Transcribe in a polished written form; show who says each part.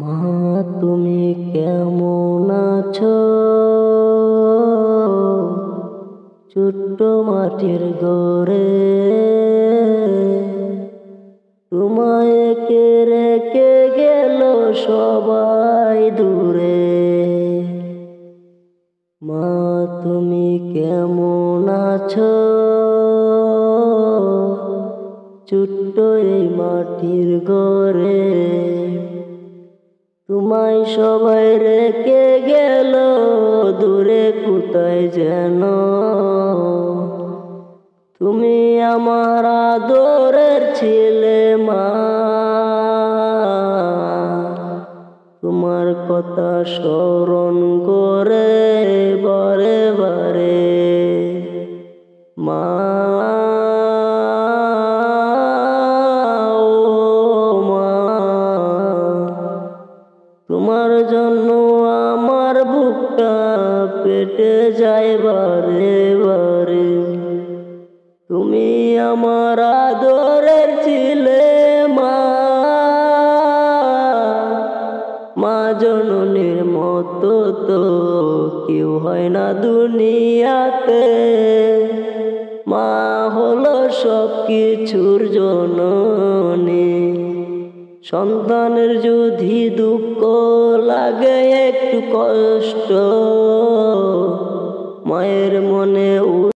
Speaker 1: মা, তুমি কেমন আছো? ছোট্ট মাটির ঘরে তোমায় কে রেখে গেল সবাই দূরে। মা, তুমি কেমন আছো? ছোট্ট এই মাটির ঘরে তোমায় সবাই রেখে গেল দূরে কোথায় যেন। তুমি আমার আদরের ছিলে মা, তোমার কথা স্মরণ করে বারে বারে মা। তোমার জন্য আমার বুকটা পেটে যায় বারে বারে। তুমি আমার আদরের ছিলে মা, মা জননীর মতো তো কেউ হয় না দুনিয়াতে। মা হলো সব কিছুর জননী। সন্তানের যদি দুঃখ লাগে একটু কষ্ট, মায়ের মনে